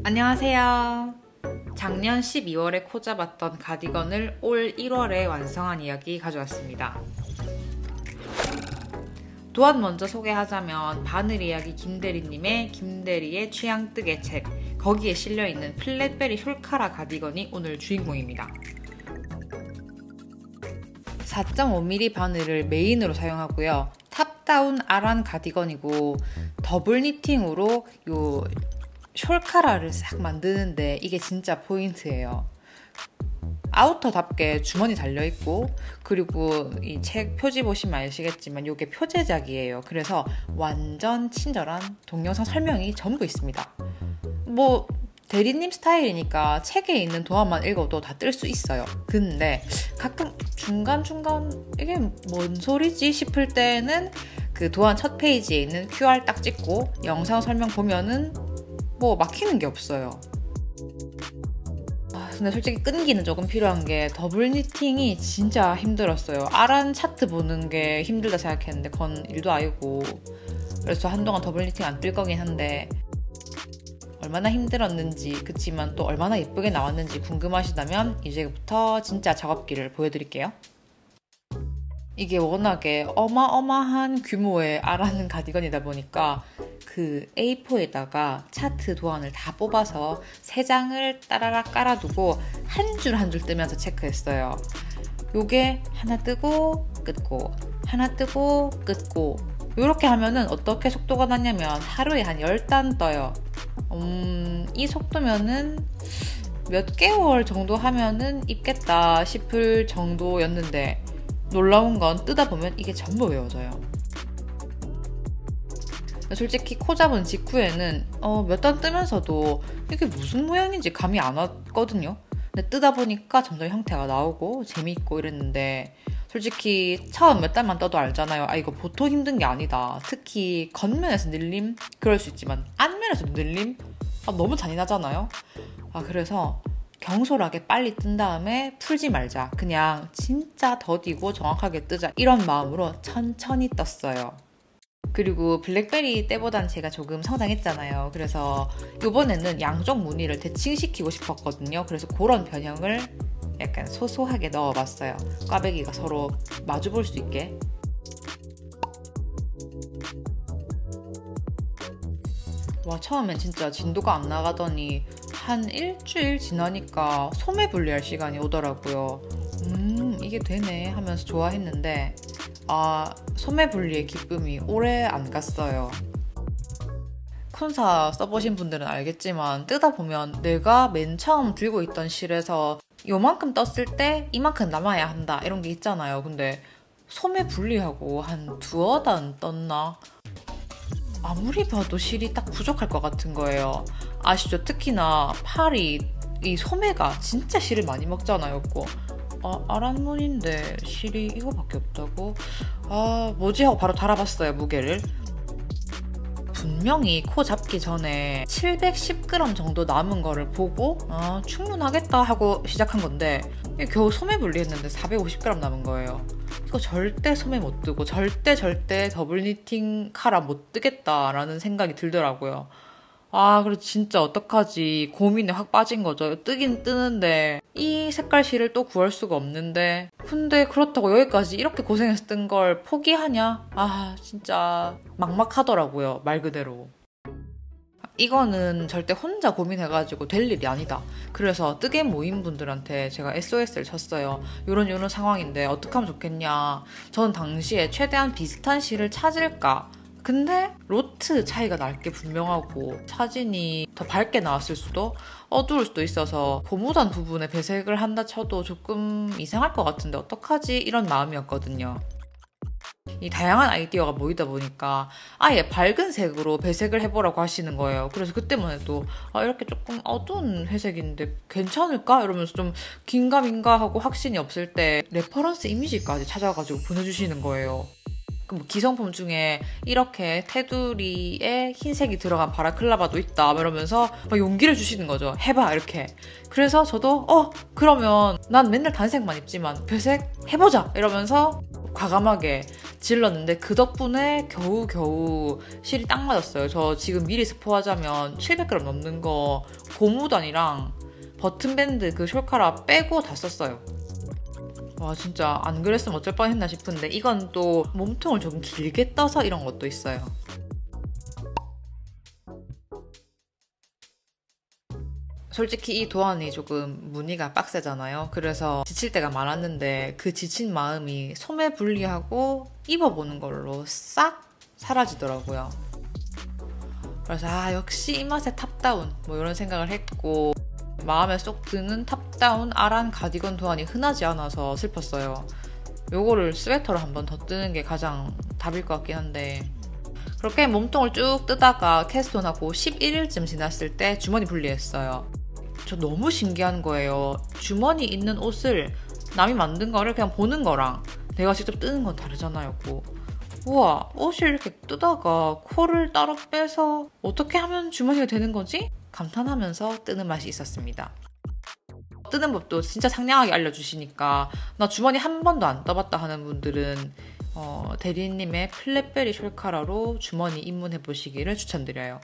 안녕하세요. 작년 12월에 코 잡았던 가디건을 올 1월에 완성한 이야기 가져왔습니다. 도안 먼저 소개하자면 바늘 이야기 김대리님의 김대리의 취향뜨개 책, 거기에 실려있는 플랫베리 숄카라 가디건이 오늘 주인공입니다. 4.5mm 바늘을 메인으로 사용하고요. 탑다운 아란 가디건이고 더블 니팅으로 요 숄카라를 싹 만드는데 이게 진짜 포인트예요. 아우터답게 주머니 달려있고, 그리고 이 책 표지 보시면 아시겠지만 이게 표제작이에요. 그래서 완전 친절한 동영상 설명이 전부 있습니다. 뭐 대리님 스타일이니까 책에 있는 도안만 읽어도 다 뜰 수 있어요. 근데 가끔 중간중간 이게 뭔 소리지 싶을 때는 그 도안 첫 페이지에 있는 QR 딱 찍고 영상 설명 보면은 뭐 막히는 게 없어요. 근데 솔직히 끈기는 조금 필요한 게 더블 니팅이 진짜 힘들었어요. 아란 차트 보는 게 힘들다 생각했는데 그건 일도 아니고, 그래서 한동안 더블 니팅 안 뜰 거긴 한데 얼마나 힘들었는지, 그치만 또 얼마나 예쁘게 나왔는지 궁금하시다면 이제부터 진짜 작업기를 보여드릴게요. 이게 워낙에 어마어마한 규모의 아라는 가디건이다 보니까 그 A4에다가 차트 도안을 다 뽑아서 3장을 따라락 깔아두고 한 줄 한 줄 뜨면서 체크했어요. 요게 하나 뜨고 끄고 하나 뜨고 끄고 요렇게 하면은 어떻게 속도가 나냐면 하루에 한 10단 떠요. 이 속도면은 몇 개월 정도 하면은 입겠다 싶을 정도였는데, 놀라운 건 뜨다 보면 이게 전부 외워져요. 솔직히 코 잡은 직후에는 몇 단 뜨면서도 이게 무슨 모양인지 감이 안 왔거든요. 근데 뜨다 보니까 점점 형태가 나오고 재미있고 이랬는데, 솔직히 처음 몇 단만 떠도 알잖아요. 아, 이거 보통 힘든 게 아니다. 특히 겉면에서 늘림? 그럴 수 있지만 앞면에서 늘림? 너무 잔인하잖아요. 그래서 경솔하게 빨리 뜬 다음에 풀지 말자. 그냥 진짜 더디고 정확하게 뜨자. 이런 마음으로 천천히 떴어요. 그리고 블랙베리 때보단 제가 조금 성장했잖아요. 그래서 이번에는 양쪽 무늬를 대칭시키고 싶었거든요. 그래서 그런 변형을 약간 소소하게 넣어봤어요. 꽈배기가 서로 마주볼 수 있게. 처음엔 진짜 진도가 안 나가더니 한 일주일 지나니까 소매 분리할 시간이 오더라고요. 이게 되네 하면서 좋아했는데 소매 분리의 기쁨이 오래 안 갔어요. 쿤사 써보신 분들은 알겠지만 뜨다 보면 내가 맨 처음 들고 있던 실에서 요만큼 떴을 때 이만큼 남아야 한다 이런 게 있잖아요. 근데 소매 분리하고 한 2단 떴나? 아무리 봐도 실이 딱 부족할 것 같은 거예요. 아시죠? 특히나 팔이, 이 소매가 진짜 실을 많이 먹잖아요. 아란문인데 실이 이거밖에 없다고? 뭐지? 하고 바로 달아봤어요, 무게를. 분명히 코 잡기 전에 710g 정도 남은 거를 보고 충분하겠다 하고 시작한 건데 겨우 소매 분리했는데 450g 남은 거예요. 이거 절대 소매 못 뜨고 절대 더블 니팅 카라 못 뜨겠다라는 생각이 들더라고요. 그래서 진짜 어떡하지 고민에 확 빠진 거죠. 뜨긴 뜨는데 이 색깔 실을 또 구할 수가 없는데, 근데 그렇다고 여기까지 이렇게 고생해서 뜬 걸 포기하냐? 진짜 막막하더라고요, 말 그대로. 이거는 절대 혼자 고민해가지고 될 일이 아니다. 그래서 뜨개 모임 분들한테 제가 SOS를 쳤어요. 요런 상황인데 어떻게 하면 좋겠냐. 전 당시에 최대한 비슷한 실을 찾을까. 근데 로트 차이가 날 게 분명하고 사진이 더 밝게 나왔을 수도 어두울 수도 있어서 고무단 부분에 배색을 한다 쳐도 조금 이상할 것 같은데 어떡하지? 이런 마음이었거든요. 이 다양한 아이디어가 모이다 보니까 아예 밝은 색으로 배색을 해보라고 하시는 거예요. 그래서 그때만 해도 이렇게 조금 어두운 회색인데 괜찮을까? 이러면서 좀 긴가민가 하고 확신이 없을 때 레퍼런스 이미지까지 찾아가지고 보내주시는 거예요. 기성품 중에 이렇게 테두리에 흰색이 들어간 바라클라바도 있다 이러면서 막 용기를 주시는 거죠. 해봐 이렇게. 그래서 저도 그러면 난 맨날 단색만 입지만 배색 해보자 이러면서 과감하게 질렀는데 그 덕분에 겨우겨우 실이 딱 맞았어요. 저 지금 미리 스포하자면 700g 넘는 거 고무단이랑 버튼밴드 그 숄카라 빼고 다 썼어요. 와 진짜 안 그랬으면 어쩔 뻔했나 싶은데 이건 또 몸통을 좀 길게 떠서 이런 것도 있어요. 솔직히 이 도안이 조금 무늬가 빡세잖아요. 그래서 지칠 때가 많았는데 그 지친 마음이 소매 분리하고 입어보는 걸로 싹 사라지더라고요. 그래서 역시 이 맛에 탑다운 뭐 이런 생각을 했고 마음에 쏙 드는 탑다운 아란 가디건 도안이 흔하지 않아서 슬펐어요. 요거를 스웨터로 한 번 더 뜨는 게 가장 답일 것 같긴 한데 그렇게 몸통을 쭉 뜨다가 캐스톤하고 11일쯤 지났을 때 주머니 분리했어요. 저 너무 신기한 거예요. 주머니 있는 옷을 남이 만든 거를 그냥 보는 거랑 내가 직접 뜨는 건 다르잖아요. 우와, 옷을 이렇게 뜨다가 코를 따로 빼서 어떻게 하면 주머니가 되는 거지? 감탄하면서 뜨는 맛이 있었습니다. 뜨는 법도 진짜 상냥하게 알려주시니까 나 주머니 한 번도 안 떠봤다 하는 분들은 대리님의 플랫베리 숄카라로 주머니 입문해보시기를 추천드려요.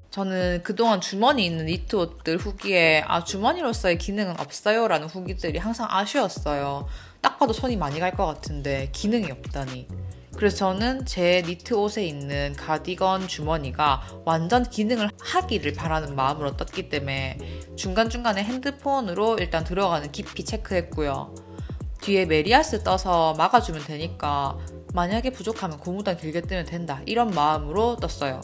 저는 그동안 주머니 있는 니트 옷들 후기에 주머니로서의 기능은 없어요 라는 후기들이 항상 아쉬웠어요. 딱 봐도 손이 많이 갈 것 같은데 기능이 없다니. 그래서 저는 제 니트 옷에 있는 가디건 주머니가 완전 기능을 하기를 바라는 마음으로 떴기 때문에 중간중간에 핸드폰으로 일단 들어가는 깊이 체크했고요. 뒤에 메리아스 떠서 막아주면 되니까 만약에 부족하면 고무단 길게 뜨면 된다 이런 마음으로 떴어요.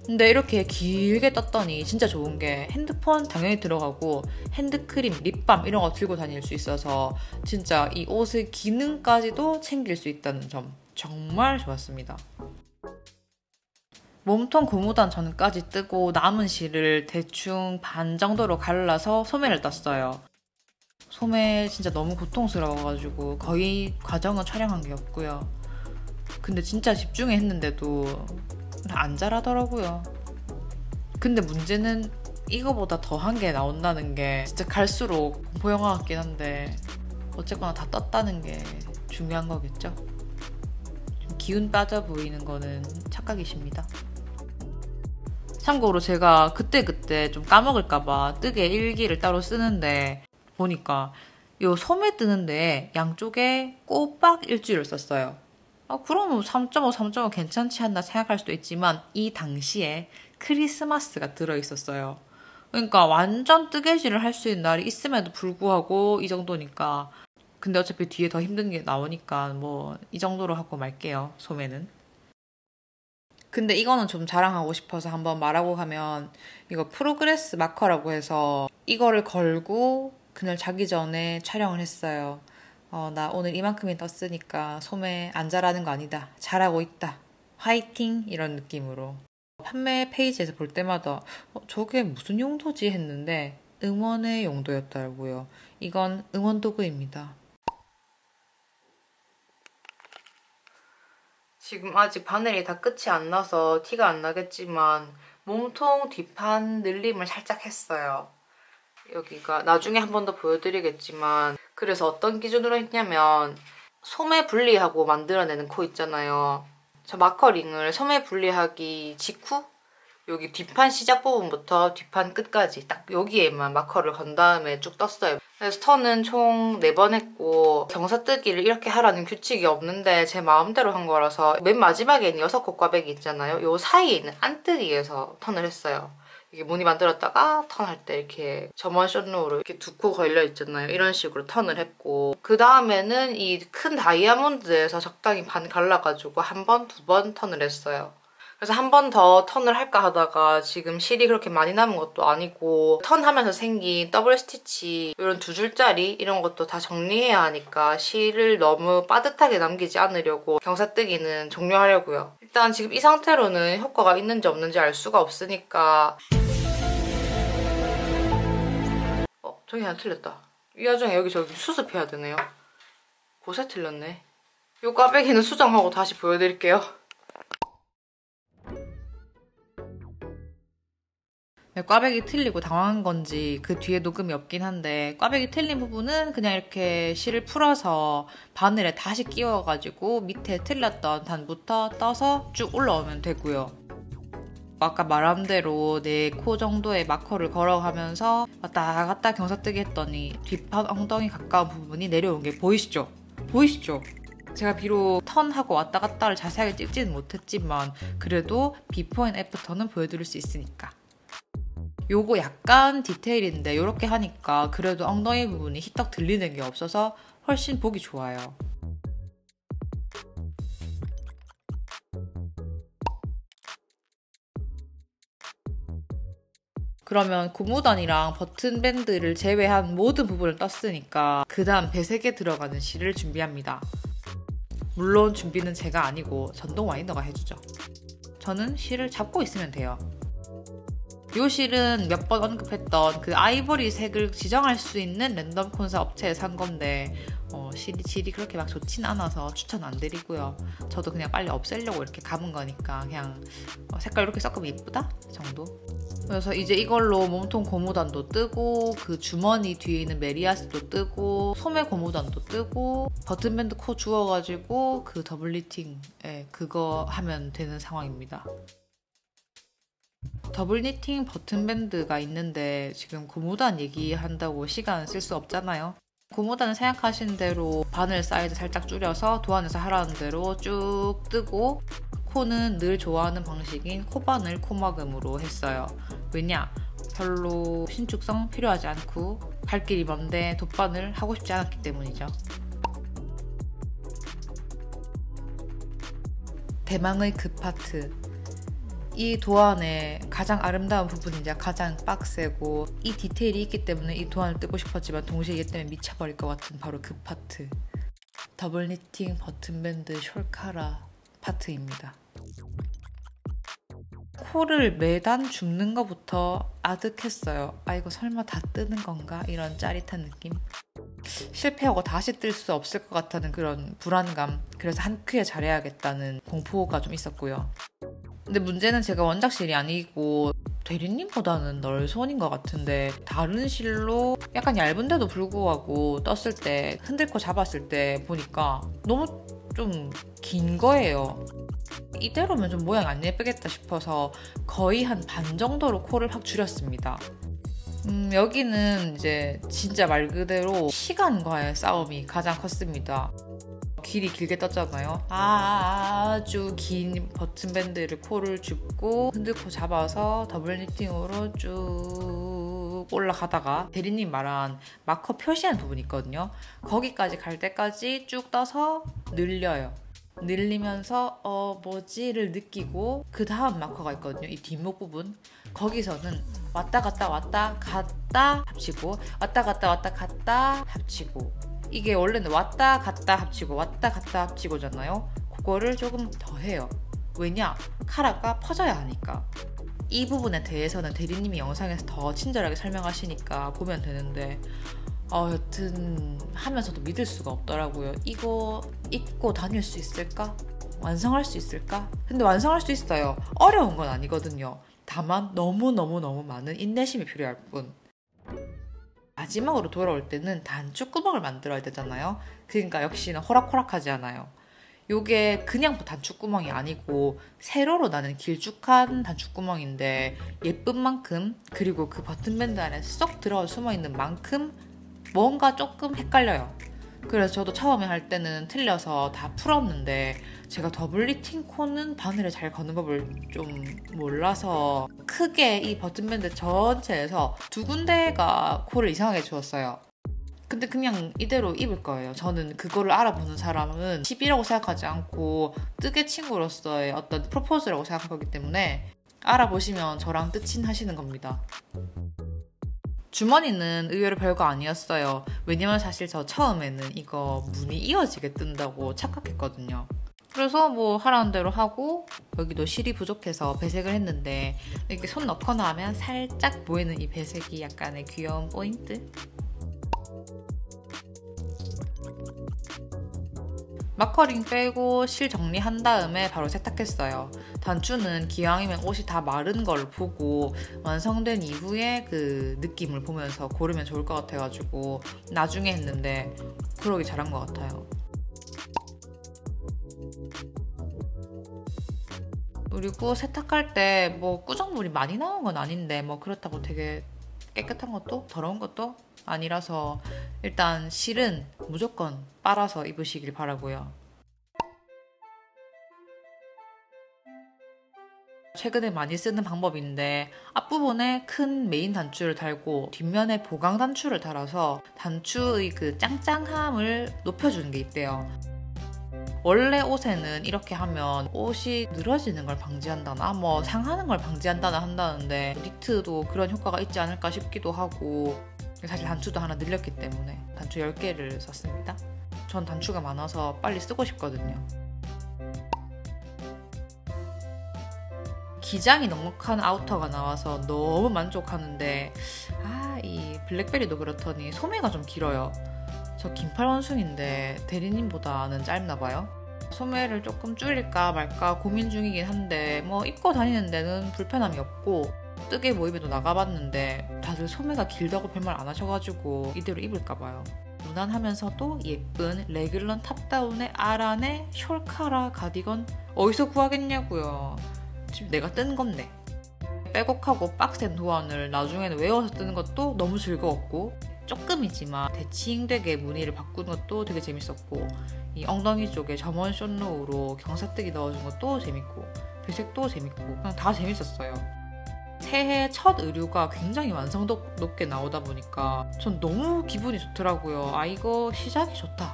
근데 이렇게 길게 떴더니 진짜 좋은 게 핸드폰 당연히 들어가고 핸드크림, 립밤 이런 거 들고 다닐 수 있어서 진짜 이 옷의 기능까지도 챙길 수 있다는 점 정말 좋았습니다. 몸통 고무단 전까지 뜨고 남은 실을 대충 반 정도로 갈라서 소매를 떴어요. 소매 진짜 너무 고통스러워가지고 거의 과정은 촬영한 게 없고요. 근데 진짜 집중해 했는데도 안 자라더라고요. 근데 문제는 이거보다 더한 게 나온다는 게 진짜 갈수록 공포 영화 같긴 한데 어쨌거나 다 떴다는 게 중요한 거겠죠? 기운 빠져 보이는 거는 착각이십니다. 참고로 제가 그때그때 좀 까먹을까봐 뜨개 일기를 따로 쓰는데 보니까 요 소매 뜨는데 양쪽에 꼬박 일주일을 썼어요. 그럼 3.5, 3.5 괜찮지 않나 생각할 수도 있지만 이 당시에 크리스마스가 들어있었어요. 그러니까 완전 뜨개질을 할 수 있는 날이 있음에도 불구하고 이 정도니까 근데 어차피 뒤에 더 힘든 게 나오니까 뭐 이 정도로 하고 말게요. 소매는. 근데 이거는 좀 자랑하고 싶어서 한번 말하고 가면 이거 프로그레스 마커라고 해서 이거를 걸고 그날 자기 전에 촬영을 했어요. 나 오늘 이만큼이 떴으니까 소매 안 자라는 거 아니다. 잘하고 있다. 화이팅! 이런 느낌으로. 판매 페이지에서 볼 때마다 저게 무슨 용도지 했는데 응원의 용도였더라고요. 이건 응원 도구입니다. 지금 아직 바늘이 다 끝이 안 나서 티가 안 나겠지만 몸통 뒷판 늘림을 살짝 했어요. 여기가 나중에 한 번 더 보여드리겠지만 그래서 어떤 기준으로 했냐면 소매 분리하고 만들어내는 코 있잖아요. 저 마커링을 소매 분리하기 직후 여기 뒷판 시작 부분부터 뒷판 끝까지 딱 여기에만 마커를 건 다음에 쭉 떴어요. 그래서 턴은 총 4번 했고 경사뜨기를 이렇게 하라는 규칙이 없는데 제 마음대로 한 거라서 맨 마지막에는 6코 꽈배기 있잖아요. 요 사이에 있는 안뜨기에서 턴을 했어요. 이게 무늬 만들었다가 턴할 때 이렇게 점원 숏로우로 이렇게 2코 걸려 있잖아요. 이런 식으로 턴을 했고 그 다음에는 이 큰 다이아몬드에서 적당히 반 갈라가지고 1번, 2번 턴을 했어요. 그래서 한 번 더 턴을 할까 하다가 지금 실이 그렇게 많이 남은 것도 아니고 턴하면서 생긴 더블 스티치 이런 2줄짜리 이런 것도 다 정리해야 하니까 실을 너무 빠듯하게 남기지 않으려고 경사뜨기는 종료하려고요. 일단 지금 이 상태로는 효과가 있는지 없는지 알 수가 없으니까 저기 하나 틀렸다. 이 와중에 여기저기 수습해야 되네요. 곳에 틀렸네. 이 꽈배기는 수정하고 다시 보여드릴게요. 꽈배기 틀리고 당황한 건지 그 뒤에 녹음이 없긴 한데, 꽈배기 틀린 부분은 그냥 이렇게 실을 풀어서 바늘에 다시 끼워가지고 밑에 틀렸던 단부터 떠서 쭉 올라오면 되고요. 아까 말한 대로 내 코 정도의 마커를 걸어가면서 왔다 갔다 경사뜨기 했더니 뒷판 엉덩이 가까운 부분이 내려온 게 보이시죠? 보이시죠? 제가 비록 턴하고 왔다 갔다를 자세하게 찍지는 못했지만 그래도 비포 앤 애프터는 보여드릴 수 있으니까. 요거 약간 디테일인데 이렇게 하니까 그래도 엉덩이 부분이 희떡 들리는 게 없어서 훨씬 보기 좋아요. 그러면 고무단이랑 버튼밴드를 제외한 모든 부분을 떴으니까 그 다음 배색에 들어가는 실을 준비합니다. 물론 준비는 제가 아니고 전동 와이너가 해주죠. 저는 실을 잡고 있으면 돼요. 이 실은 몇 번 언급했던 그 아이보리 색을 지정할 수 있는 랜덤 콘사 업체에서 산 건데 질이 그렇게 막 좋진 않아서 추천 안 드리고요. 저도 그냥 빨리 없애려고 이렇게 감은 거니까 그냥 색깔 이렇게 섞으면 예쁘다 정도. 그래서 이제 이걸로 몸통 고무단도 뜨고 그 주머니 뒤에 있는 메리아스도 뜨고 소매 고무단도 뜨고 버튼밴드 코 주워가지고 그 더블 니팅 그거 하면 되는 상황입니다. 더블 니팅 버튼밴드가 있는데 지금 고무단 얘기한다고 시간 쓸 수 없잖아요. 고무단은 생각하신 대로 바늘 사이즈 살짝 줄여서 도안에서 하라는 대로 쭉 뜨고 코는 늘 좋아하는 방식인 코바늘 코막음으로 했어요. 왜냐? 별로 신축성 필요하지 않고 갈 길이 먼데 돗바늘 하고 싶지 않았기 때문이죠. 대망의 그 파트. 이 도안의 가장 아름다운 부분이자 가장 빡세고 이 디테일이 있기 때문에 이 도안을 뜨고 싶었지만 동시에 얘 때문에 미쳐버릴 것 같은 바로 그 파트. 더블 니팅 버튼밴드 숄카라 파트입니다. 코를 매단 줍는 것부터 아득했어요. 아 이거 설마 다 뜨는 건가? 이런 짜릿한 느낌. 실패하고 다시 뜰 수 없을 것 같다는 그런 불안감. 그래서 한 큐에 잘해야겠다는 공포가 좀 있었고요. 근데 문제는 제가 원작실이 아니고 대리님보다는 널손인 것 같은데 다른 실로 약간 얇은데도 불구하고 떴을 때 흔들코 잡았을 때 보니까 너무 좀 긴 거예요. 이대로면 좀 모양이 안 예쁘겠다 싶어서 거의 한 반 정도로 코를 확 줄였습니다. 여기는 이제 진짜 말 그대로 시간과의 싸움이 가장 컸습니다. 길이 길게 떴잖아요. 아주 긴 버튼밴드를 코를 줍고 흔들코 잡아서 더블 니팅으로 쭉 올라가다가 대리님 말한 마커 표시한 부분이 있거든요. 거기까지 갈 때까지 쭉 떠서 늘려요. 늘리면서 뭐지를 느끼고 그 다음 마커가 있거든요. 이 뒷목 부분. 거기서는 왔다 갔다 왔다 갔다 합치고 왔다 갔다 왔다 갔다 합치고 이게 원래는 왔다 갔다 합치고 왔다 갔다 합치고잖아요. 그거를 조금 더 해요. 왜냐? 카라가 퍼져야 하니까. 이 부분에 대해서는 대리님이 영상에서 더 친절하게 설명하시니까 보면 되는데 여튼 하면서도 믿을 수가 없더라고요. 이거 입고 다닐 수 있을까? 완성할 수 있을까? 근데 완성할 수 있어요. 어려운 건 아니거든요. 다만 너무너무 많은 인내심이 필요할 뿐. 마지막으로 돌아올 때는 단추구멍을 만들어야 되잖아요. 그러니까 역시나 호락호락하지 않아요. 요게 그냥 단추구멍이 아니고 세로로 나는 길쭉한 단추구멍인데 예쁜 만큼 그리고 그 버튼밴드 안에 쏙 들어가 숨어있는 만큼 뭔가 조금 헷갈려요. 그래서 저도 처음에 할 때는 틀려서 다 풀었는데 제가 더블 니팅 코는 바늘에 잘 거는 법을 좀 몰라서 크게 이 버튼밴드 전체에서 두 군데가 코를 이상하게 주었어요. 근데 그냥 이대로 입을 거예요. 저는 그거를 알아보는 사람은 10이라고 생각하지 않고 뜨개 친구로서의 어떤 프로포즈라고 생각할 거기 때문에 알아보시면 저랑 뜻친 하시는 겁니다. 주머니는 의외로 별거 아니었어요. 왜냐면 사실 저 처음에는 이거 무늬 이어지게 뜬다고 착각했거든요. 그래서 뭐 하라는 대로 하고 여기도 실이 부족해서 배색을 했는데 이렇게 손 넣거나 하면 살짝 보이는 이 배색이 약간의 귀여운 포인트? 마커링 빼고 실 정리한 다음에 바로 세탁했어요. 단추는 기왕이면 옷이 다 마른 걸 보고 완성된 이후에 그 느낌을 보면서 고르면 좋을 것 같아가지고 나중에 했는데 그러기 잘한 것 같아요. 그리고 세탁할 때 뭐 꾸정물이 많이 나온 건 아닌데 뭐 그렇다고 되게 깨끗한 것도 더러운 것도 아니라서 일단 실은 무조건 빨아서 입으시길 바라고요. 최근에 많이 쓰는 방법인데 앞부분에 큰 메인 단추를 달고 뒷면에 보강 단추를 달아서 단추의 그 짱짱함을 높여주는 게 있대요. 원래 옷에는 이렇게 하면 옷이 늘어지는 걸 방지한다나 뭐 상하는 걸 방지한다나 한다는데 니트도 그런 효과가 있지 않을까 싶기도 하고 사실 단추도 하나 늘렸기 때문에 단추 10개를 샀습니다. 전 단추가 많아서 빨리 쓰고 싶거든요. 기장이 넉넉한 아우터가 나와서 너무 만족하는데 이 블랙베리도 그렇더니 소매가 좀 길어요. 저 긴팔 원숭인데 대리님보다는 짧나 봐요. 소매를 조금 줄일까 말까 고민 중이긴 한데 뭐 입고 다니는 데는 불편함이 없고 뜨개 모임에도 나가봤는데 다들 소매가 길다고 별말 안 하셔가지고 이대로 입을까 봐요. 무난하면서도 예쁜 레귤런 탑다운의 아란의 숄카라 가디건 어디서 구하겠냐고요. 지금 내가 뜬 건데. 빼곡하고 빡센 도안을 나중에는 외워서 뜨는 것도 너무 즐거웠고 조금이지만 대칭되게 무늬를 바꾸는 것도 되게 재밌었고 이 엉덩이 쪽에 점원 숏로우로 경사뜨기 넣어준 것도 재밌고 배색도 재밌고 그냥 다 재밌었어요. 새해 첫 의류가 굉장히 완성도 높게 나오다 보니까 전 너무 기분이 좋더라고요. 이거 시작이 좋다.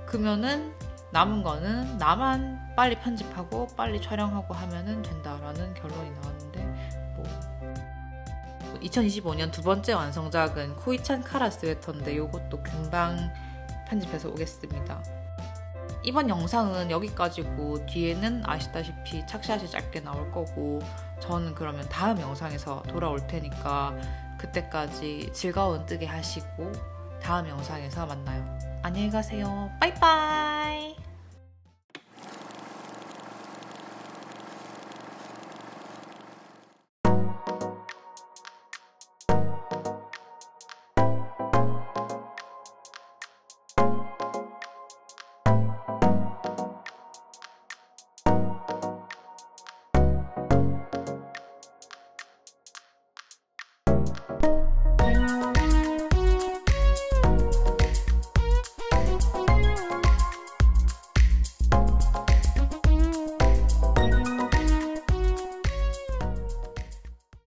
그러면은 남은 거는 나만 빨리 편집하고 빨리 촬영하고 하면은 된다라는 결론이 나왔는데 2025년 두 번째 완성작은 코이찬 카라 스웨터인데 이것도 금방 편집해서 오겠습니다. 이번 영상은 여기까지고 뒤에는 아시다시피 착샷이 짧게 나올 거고 저는 그러면 다음 영상에서 돌아올 테니까 그때까지 즐거운 뜨개 하시고 다음 영상에서 만나요. 안녕히 가세요. 빠이빠이.